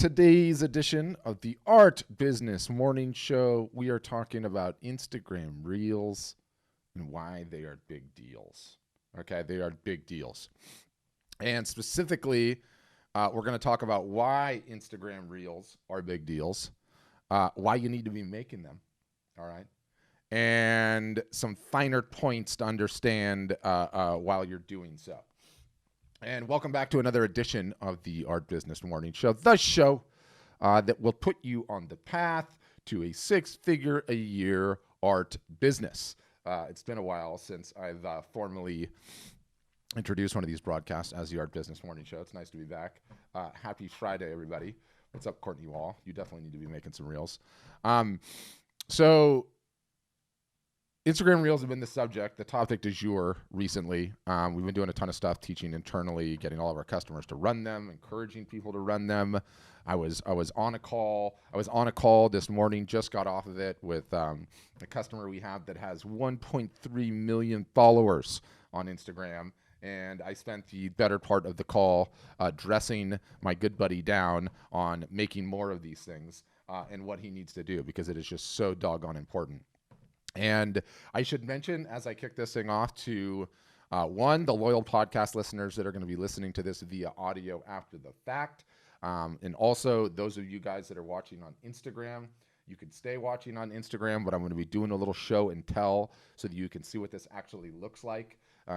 today's edition of the Art Business Morning Show, we are talking about Instagram Reels and why they are big deals. Okay, they are big deals. And specifically, we're going to talk about why Instagram Reels are big deals, why you need to be making them, all right, and some finer points to understand while you're doing so. And welcome back to another edition of the Art Business Morning Show, the show that will put you on the path to a six-figure-a-year art business. It's been a while since I've formally introduced one of these broadcasts as the Art Business Morning Show. It's nice to be back. Happy Friday, everybody. What's up, Courtney Wall? You definitely need to be making some reels. So Instagram Reels have been the subject, the topic du jour recently. We've been doing a ton of stuff, teaching internally, getting all of our customers to run them, encouraging people to run them. I was on a call. I was on a call this morning, just got off of it with a customer we have that has 1.3 million followers on Instagram. And I spent the better part of the call dressing my good buddy down on making more of these things and what he needs to do, because it is just so doggone important. And I should mention, as I kick this thing off, to one, the loyal podcast listeners that are going to be listening to this via audio after the fact, and also those of you guys that are watching on Instagram. You can stay watching on Instagram, but I'm going to be doing a little show and tell so that you can see what this actually looks like.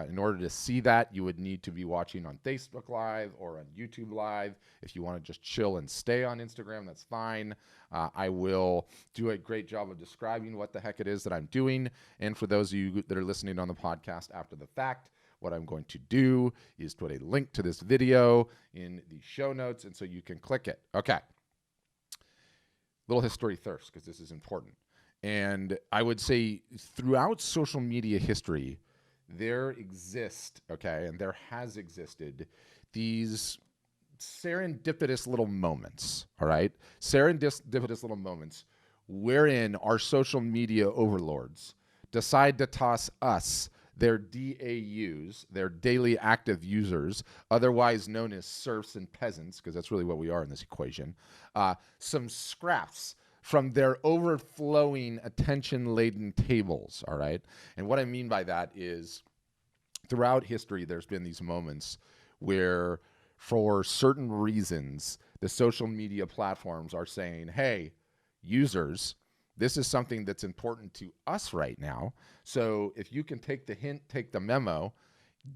In order to see that, you would need to be watching on Facebook Live or on YouTube Live. If you want to just chill and stay on Instagram, that's fine. I will do a great job of describing what the heck it is that I'm doing. And for those of you that are listening on the podcast after the fact, what I'm going to do is put a link to this video in the show notes, and so you can click it. Okay. Little history first, because this is important. And I would say throughout social media history, there exist, and there has existed these serendipitous little moments, all right? Serendipitous little moments wherein our social media overlords decide to toss us, their DAUs, their daily active users, otherwise known as serfs and peasants, because that's really what we are in this equation, some scraps from their overflowing attention-laden tables, all right? And what I mean by that is throughout history, there's been these moments where, for certain reasons, the social media platforms are saying, hey, users, this is something that's important to us right now. So if you can take the hint, take the memo,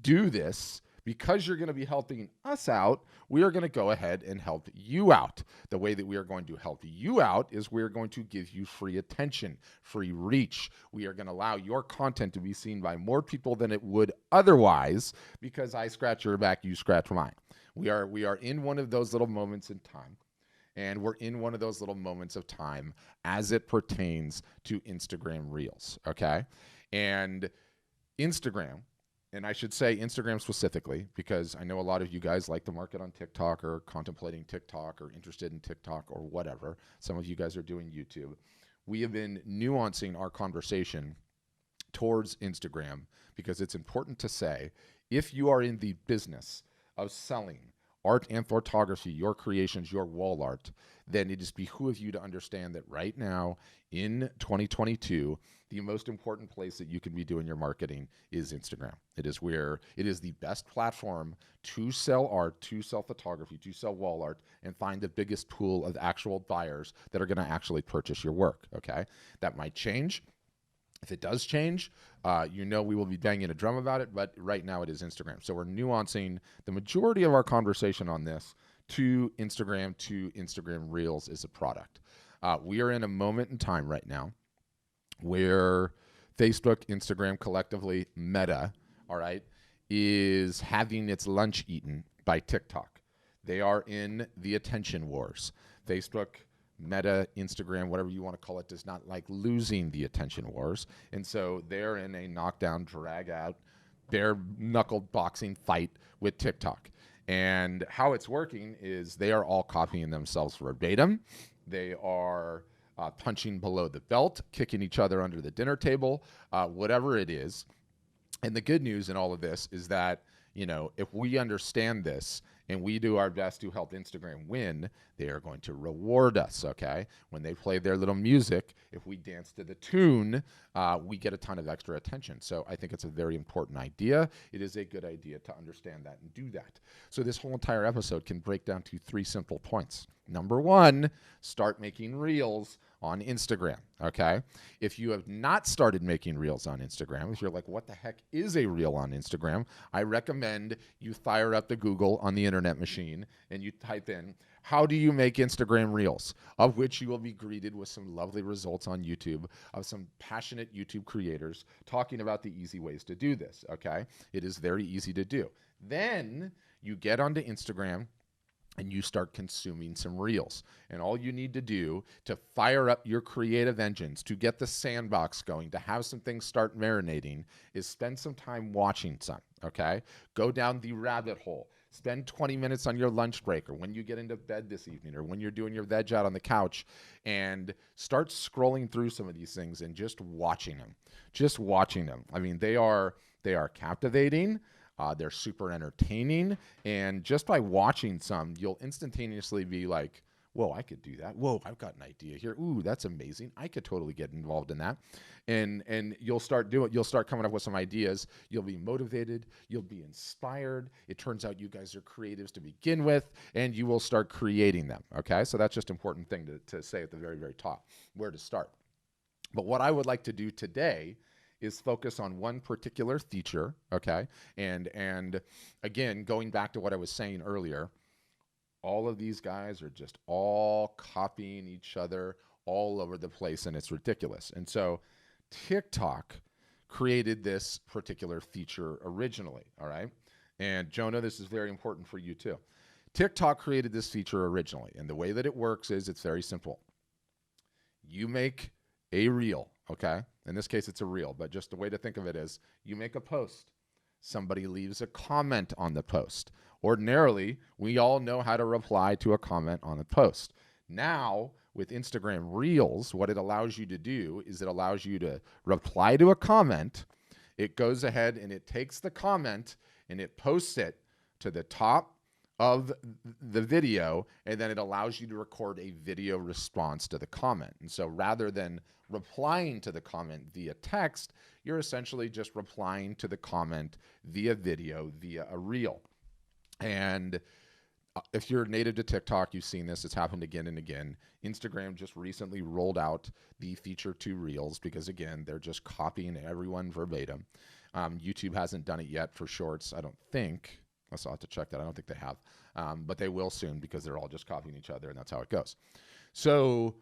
do this, because you're going to be helping us out, we are going to go ahead and help you out. The way that we are going to help you out is we're going to give you free attention, free reach. We are going to allow your content to be seen by more people than it would otherwise, because I scratch your back, you scratch mine. We are in one of those little moments in time, and we're in one of those little moments of time as it pertains to Instagram Reels, okay? And Instagram, and I should say Instagram specifically, because I know a lot of you guys like to market on TikTok or contemplating TikTok or interested in TikTok or whatever. Some of you guys are doing YouTube. We have been nuancing our conversation towards Instagram because it's important to say, if you are in the business of selling art and photography, your creations, your wall art, then it just behooves you to understand that right now in 2022, the most important place that you can be doing your marketing is Instagram. It is the best platform to sell art, to sell photography, to sell wall art, and find the biggest pool of actual buyers that are going to actually purchase your work, okay? That might change. If it does change, we will be banging a drum about it, but right now it is Instagram. So we're nuancing the majority of our conversation on this to Instagram Reels as a product. We are in a moment in time right now where Facebook, Instagram, collectively Meta, all right, is having its lunch eaten by TikTok. They are in the attention wars. Facebook, Meta, Instagram, whatever you want to call it, does not like losing the attention wars. And so they're in a knockdown, drag out, bare knuckled boxing fight with TikTok. And how it's working is they are all copying themselves verbatim. They are punching below the belt, kicking each other under the dinner table, whatever it is. And the good news in all of this is that, if we understand this and we do our best to help Instagram win, they are going to reward us, okay? When they play their little music, if we dance to the tune, we get a ton of extra attention. So I think it's a very important idea. It is a good idea to understand that and do that. So this whole entire episode can break down to 3 simple points. Number 1, start making reels on Instagram, okay? If you have not started making reels on Instagram, if you're like, what the heck is a reel on Instagram? I recommend you fire up the Google on the internet machine and you type in, how do you make Instagram reels? Of which you will be greeted with some lovely results on YouTube of some passionate YouTube creators talking about the easy ways to do this, okay? It is very easy to do. Then you get onto Instagram and you start consuming some reels. And all you need to do to fire up your creative engines, to get the sandbox going, to have some things start marinating, is spend some time watching some, okay? Go down the rabbit hole. Spend 20 minutes on your lunch break or when you get into bed this evening or when you're doing your veg out on the couch, and start scrolling through some of these things and just watching them. Just watching them. I mean, they are captivating. They're super entertaining, and just by watching some, you'll instantaneously be like, whoa, I could do that. Whoa, I've got an idea here. Ooh, that's amazing. I could totally get involved in that. And you'll start coming up with some ideas. You'll be motivated. You'll be inspired. It turns out you guys are creatives to begin with, and you will start creating them, okay? So that's just an important thing to say at the very, very top, where to start. But what I would like to do today is focus on one particular feature, okay? And again, going back to what I was saying earlier, all of these guys are just all copying each other all over the place, and it's ridiculous. And so TikTok created this particular feature originally, all right? And Jonah, this is very important for you too. TikTok created this feature originally, and the way that it works is it's very simple. You make a reel, okay? In this case, it's a reel, but just the way to think of it is you make a post. Somebody leaves a comment on the post. Ordinarily, we all know how to reply to a comment on a post. Now, with Instagram Reels, what it allows you to do is it allows you to reply to a comment. It goes ahead and it takes the comment and it posts it to the top of the video, and then it allows you to record a video response to the comment. And so rather than replying to the comment via text, you're essentially just replying to the comment via video, via a reel. And if you're native to TikTok, you've seen this. It's happened again and again. Instagram just recently rolled out the feature to Reels because, again, they're just copying everyone verbatim. YouTube hasn't done it yet for Shorts, I don't think. I'll have to check that. I don't think they have. But they will soon because they're all just copying each other, and that's how it goes. So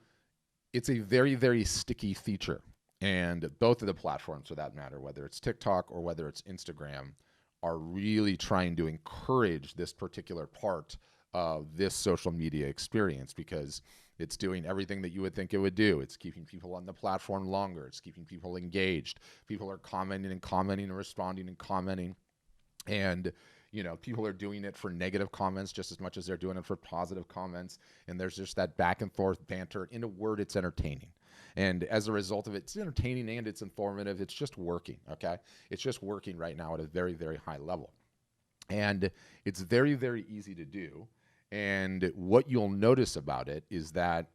it's a very, very sticky feature. And both of the platforms, for that matter, whether it's TikTok or whether it's Instagram, are really trying to encourage this particular part of this social media experience because it's doing everything that you would think it would do. It's keeping people on the platform longer. It's keeping people engaged. People are commenting and commenting and responding and commenting. And you know, people are doing it for negative comments just as much as they're doing it for positive comments. And there's just that back and forth banter. In a word, it's entertaining. And as a result of it, it's entertaining and it's informative. It's just working, okay? It's just working right now at a very, very high level. And it's very, very easy to do. And what you'll notice about it is that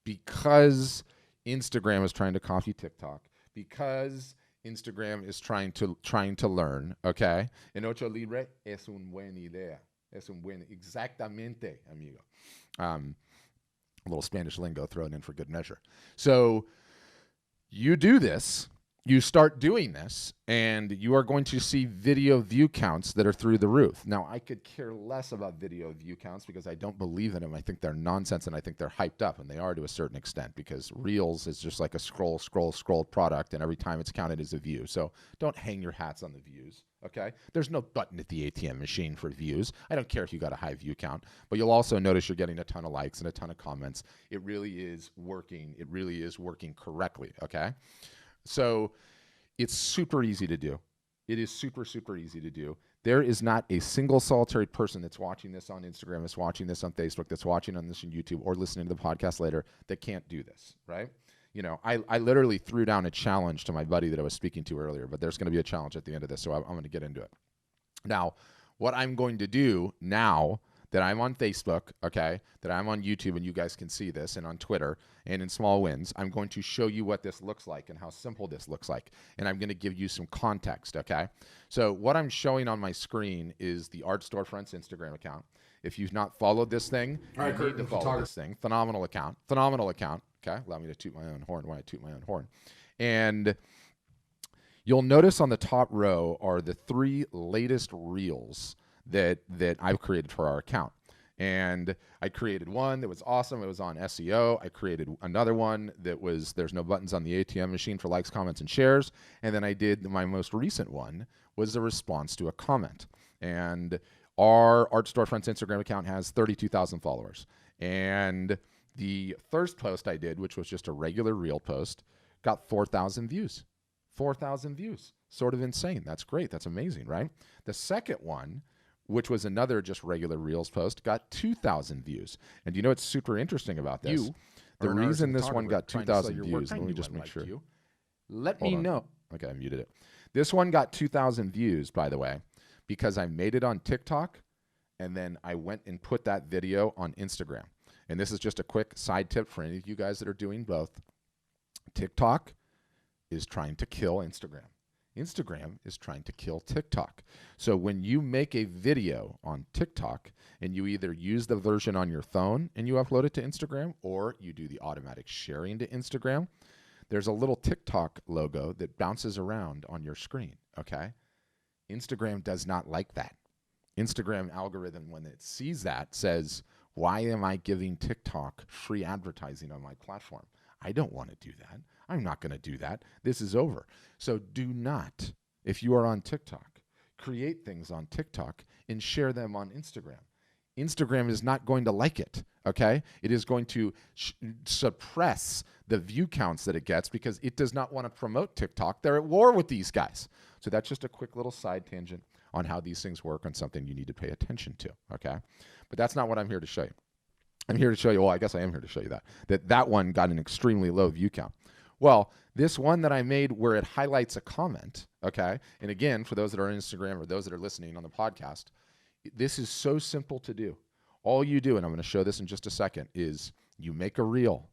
because Instagram is trying to copy TikTok, because Instagram is trying to learn, okay? En ocho libre es un buen idea. Es un buen, exactamente, amigo. A little Spanish lingo thrown in for good measure. So you do this, you start doing this, and you are going to see video view counts that are through the roof. Now, I could care less about video view counts because I don't believe in them. I think they're nonsense, and I think they're hyped up, and they are to a certain extent because Reels is just like a scroll product, and every time it's counted as a view. So don't hang your hats on the views, okay? There's no button at the ATM machine for views. I don't care if you got a high view count, but you'll also notice you're getting a ton of likes and a ton of comments. It really is working. It really is working correctly, okay? So it's super easy to do. It is super, super easy to do. There is not a single solitary person that's watching this on Instagram, that's watching this on Facebook, that's watching on this on YouTube, or listening to the podcast later that can't do this, right? You know, I literally threw down a challenge to my buddy that I was speaking to earlier, but there's going to be a challenge at the end of this, so I'm going to get into it. Now, what I'm going to do now that I'm on Facebook, okay, that I'm on YouTube and you guys can see this, and on Twitter and in Small Wins, I'm going to show you what this looks like and how simple this looks like. And I'm going to give you some context, okay? So what I'm showing on my screen is the Art Storefront's Instagram account. If you've not followed this thing, you need to follow this thing. Phenomenal account. Okay, allow me to toot my own horn when I toot my own horn. And you'll notice on the top row are the 3 latest reels that I've created for our account. And I created one that was awesome. It was on SEO. I created another one that was there's no buttons on the ATM machine for likes, comments, and shares. And then I did my most recent one was a response to a comment. And our Art Storefront's Instagram account has 32,000 followers. And the first post I did, which was just a regular reel post, got 4,000 views. 4,000 views. Sort of insane. That's great. That's amazing, right? The second one, which was another just regular Reels post, got 2,000 views. And you know what's super interesting about this? The reason this one got 2,000 views, let me just make sure. Let me know. Okay, I muted it. This one got 2,000 views, by the way, because I made it on TikTok, and then I went and put that video on Instagram. And this is just a quick side tip for any of you guys that are doing both. TikTok is trying to kill Instagram. Instagram is trying to kill TikTok. So when you make a video on TikTok and you either use the version on your phone and you upload it to Instagram, or you do the automatic sharing to Instagram, there's a little TikTok logo that bounces around on your screen, okay? Instagram does not like that. Instagram algorithm, when it sees that, says, why am I giving TikTok free advertising on my platform? I don't want to do that. I'm not going to do that. This is over. So do not, if you are on TikTok, create things on TikTok and share them on Instagram. Instagram is not going to like it, okay? It is going to suppress the view counts that it gets because it does not want to promote TikTok. They're at war with these guys. So that's just a quick little side tangent on how these things work on something you need to pay attention to, okay? But that's not what I'm here to show you. I'm here to show you, well, I guess I am here to show you that one got an extremely low view count. Well, this one that I made where it highlights a comment, okay? And again, for those that are on Instagram or those that are listening on the podcast, this is so simple to do. All you do, and I'm going to show this in just a second, is you make a reel.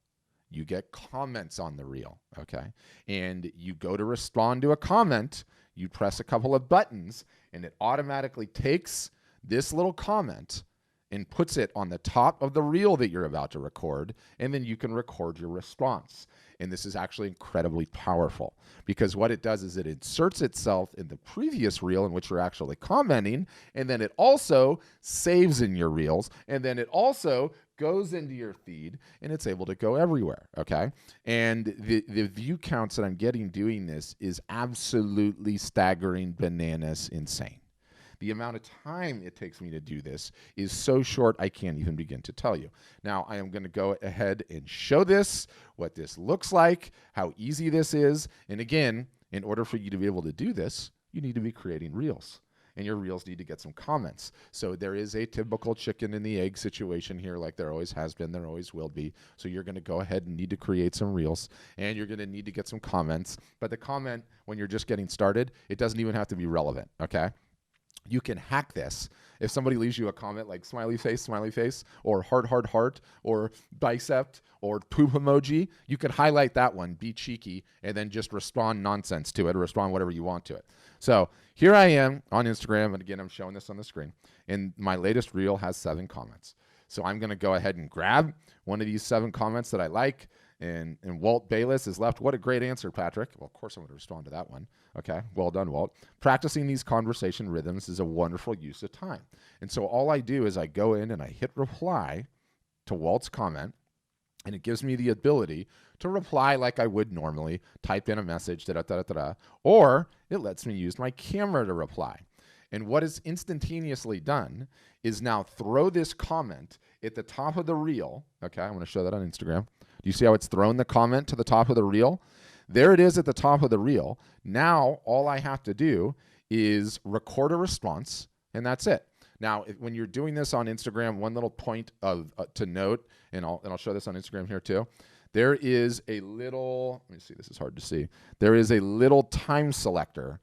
You get comments on the reel, okay? And you go to respond to a comment, you press a couple of buttons, and it automatically takes this little comment and puts it on the top of the reel that you're about to record, and then you can record your response. And this is actually incredibly powerful because what it does is it inserts itself in the previous reel in which you're actually commenting, and then it also saves in your reels, and then it also goes into your feed, and it's able to go everywhere, okay? And the view counts that I'm getting doing this is absolutely staggering, bananas, insane. The amount of time it takes me to do this is so short, I can't even begin to tell you. Now, I am going to go ahead and show this, what this looks like, how easy this is. And again, in order for you to be able to do this, you need to be creating reels. And your reels need to get some comments. So there is a typical chicken and the egg situation here, like there always has been, there always will be. So you're going to go ahead and need to create some reels, and you're going to need to get some comments. But the comment, when you're just getting started, it doesn't even have to be relevant, okay? You can hack this. If somebody leaves you a comment like smiley face, or heart, or bicep, or poop emoji, you can highlight that one, be cheeky, and then just respond nonsense to it, or respond whatever you want to it. So here I am on Instagram, and again, I'm showing this on the screen, and my latest reel has 7 comments. So I'm going to go ahead and grab one of these 7 comments that I like, and Walt Bayless is left. What a great answer, Patrick. Well, of course I'm going to respond to that one. Okay, well done, Walt. Practicing these conversation rhythms is a wonderful use of time. And so all I do is I go in and I hit reply to Walt's comment, and it gives me the ability to reply like I would normally, type in a message, or it lets me use my camera to reply. And what is instantaneously done is now throw this comment at the top of the reel. Okay, I'm going to show that on Instagram. Do you see how it's thrown the comment to the top of the reel? There it is at the top of the reel. Now, all I have to do is record a response, and that's it. Now, when you're doing this on Instagram, one little point to note, and I'll show this on Instagram here too, there is a little, let me see, this is hard to see. There is a little time selector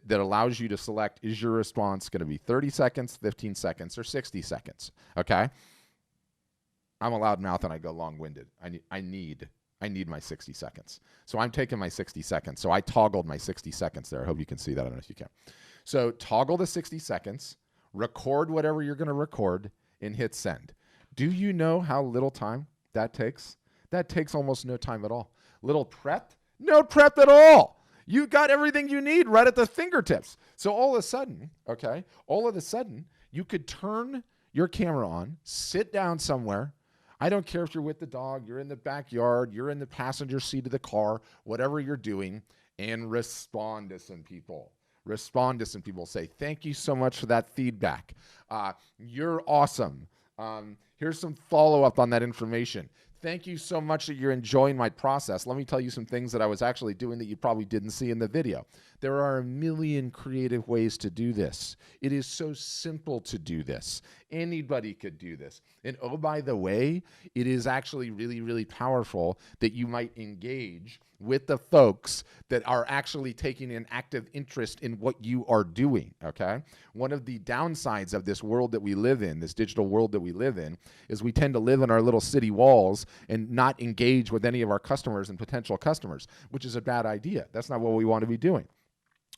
that allows you to select, is your response going to be 30 seconds, 15 seconds, or 60 seconds? Okay. I'm a loud mouth and I go long-winded. I need my 60 seconds. So I'm taking my 60 seconds. So I toggled my 60 seconds there. I hope you can see that. I don't know if you can. So toggle the 60 seconds, record whatever you're going to record, and hit send. Do you know how little time that takes? That takes almost no time at all. Little prep? No prep at all. You got everything you need right at the fingertips. So all of a sudden, you could turn your camera on, sit down somewhere. I don't care if you're with the dog, you're in the backyard, you're in the passenger seat of the car, whatever you're doing, and respond to some people. Respond to some people. Say, thank you so much for that feedback. You're awesome. Here's some follow-up on that information. Thank you so much that you're enjoying my process. Let me tell you some things that I was actually doing that you probably didn't see in the video. There are a million creative ways to do this. It is so simple to do this. Anybody could do this. And oh, by the way, it is actually really, really powerful that you might engage with the folks that are actually taking an active interest in what you are doing, okay? One of the downsides of this world that we live in, this digital world that we live in, is we tend to live in our little city walls and not engage with any of our customers and potential customers, which is a bad idea. That's not what we want to be doing.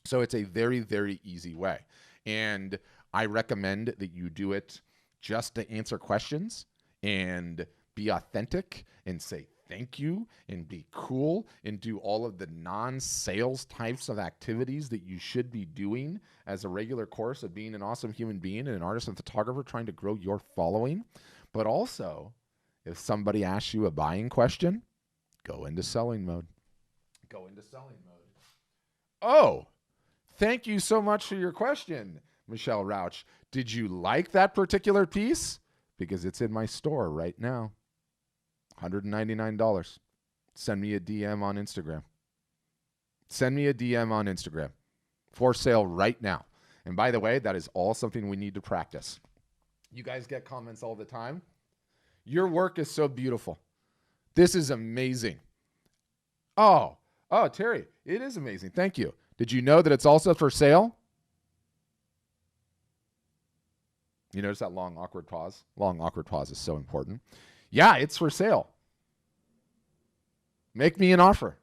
So it's a very, very easy way. And I recommend that you do it just to answer questions and be authentic and say thank you and be cool and do all of the non-sales types of activities that you should be doing as a regular course of being an awesome human being and an artist and photographer trying to grow your following. But also, if somebody asks you a buying question, go into selling mode. Go into selling mode. Oh, thank you so much for your question, Michelle Rauch. Did you like that particular piece? Because it's in my store right now. $199. Send me a DM on Instagram. Send me a DM on Instagram. For sale right now. And by the way, that is all something we need to practice. You guys get comments all the time. Your work is so beautiful. This is amazing. Oh, Terry, it is amazing. Thank you. Did you know that it's also for sale? You notice that long, awkward pause? Long, awkward pause is so important. Yeah, it's for sale. Make me an offer.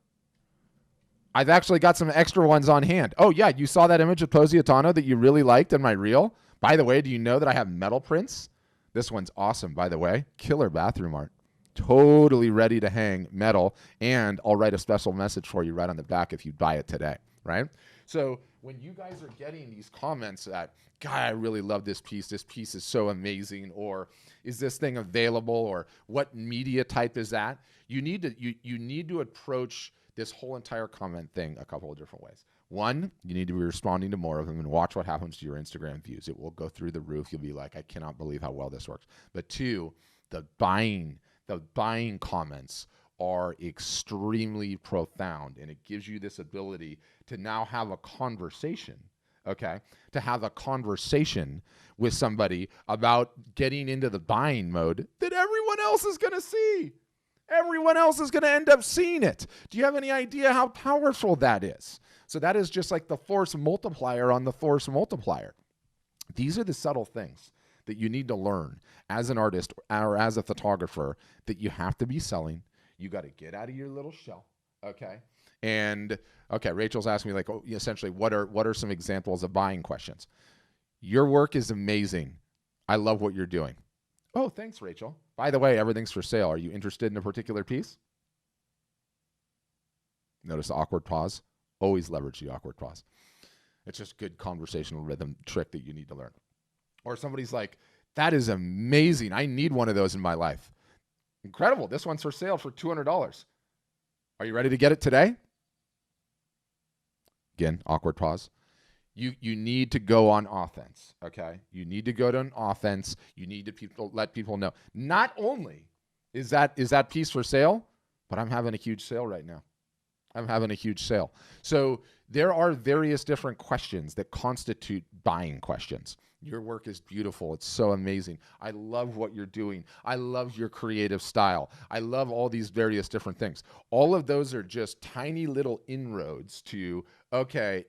I've actually got some extra ones on hand. Oh, yeah, you saw that image of Positano that you really liked in my reel? By the way, do you know that I have metal prints? This one's awesome, by the way. Killer bathroom art. Totally ready to hang metal, and I'll write a special message for you right on the back if you buy it today, right? So when you guys are getting these comments that, God, I really love this piece is so amazing, or is this thing available, or what media type is that? You need to approach this whole entire comment thing a couple of different ways. One, you need to be responding to more of them and watch what happens to your Instagram views. It will go through the roof. You'll be like, I cannot believe how well this works. But two, the buying comments are extremely profound, and it gives you this ability to now have a conversation, okay? To have a conversation with somebody about getting into the buying mode that everyone else is going to see. Everyone else is going to end up seeing it. Do you have any idea how powerful that is? So that is just like the force multiplier on the force multiplier. These are the subtle things that you need to learn as an artist or as a photographer that you have to be selling. You got to get out of your little shell, okay? And, okay, Rachel's asking me, like, essentially, what are some examples of buying questions? Your work is amazing. I love what you're doing. Oh, thanks, Rachel. By the way, everything's for sale. Are you interested in a particular piece? Notice the awkward pause. Always leverage the awkward pause. It's just good conversational rhythm trick that you need to learn. Or somebody's like, that is amazing. I need one of those in my life. Incredible. This one's for sale for $200. Are you ready to get it today? Again, awkward pause. You need to go on offense, okay? You need to go to an offense. You need to let people know. Not only is that piece for sale, but I'm having a huge sale right now. I'm having a huge sale. So There are various different questions that constitute buying questions. Your work is beautiful. It's so amazing. I love what you're doing. I love your creative style. I love all these various different things. All of those are just tiny little inroads to, okay,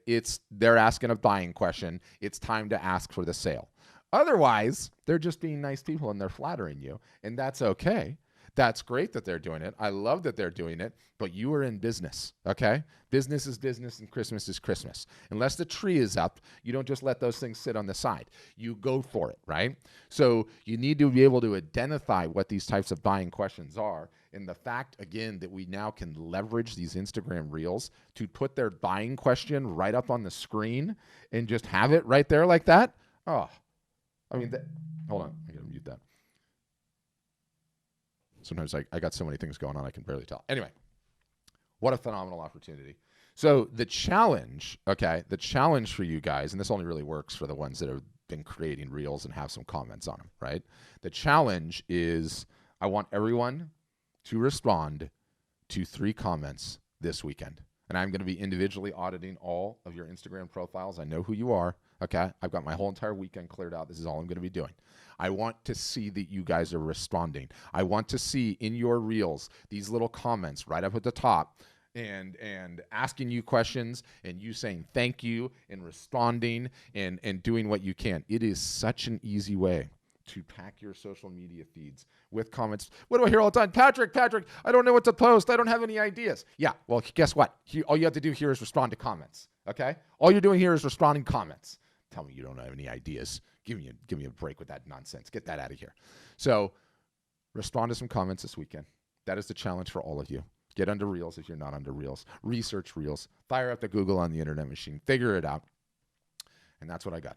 they're asking a buying question. It's time to ask for the sale. Otherwise, they're just being nice people and they're flattering you, and that's okay. That's great that they're doing it. I love that they're doing it, but you are in business, okay? Business is business and Christmas is Christmas. Unless the tree is up, you don't just let those things sit on the side. You go for it, right? So you need to be able to identify what these types of buying questions are. And the fact, again, that we now can leverage these Instagram Reels to put their buying question right up on the screen and just have it right there like that. Oh, I mean, hold on, I gotta mute that. Sometimes I got so many things going on, I can barely tell. Anyway, what a phenomenal opportunity. So the challenge for you guys, and this only really works for the ones that have been creating Reels and have some comments on them, right? The challenge is I want everyone to respond to 3 comments this weekend. And I'm going to be individually auditing all of your Instagram profiles. I know who you are, okay? I've got my whole entire weekend cleared out. This is all I'm going to be doing. I want to see that you guys are responding. I want to see in your Reels these little comments right up at the top and asking you questions and you saying thank you and responding and doing what you can. It is such an easy way to pack your social media feeds with comments. What do I hear all the time? Patrick, I don't know what to post. I don't have any ideas. Yeah, well, guess what? All you have to do here is respond to comments, okay? All you're doing here is responding comments. Tell me you don't have any ideas. Give me a break with that nonsense. Get that out of here. So respond to some comments this weekend. That is the challenge for all of you. Get under Reels if you're not under Reels. Research Reels. Fire up the Google on the internet machine. Figure it out. And that's what I got.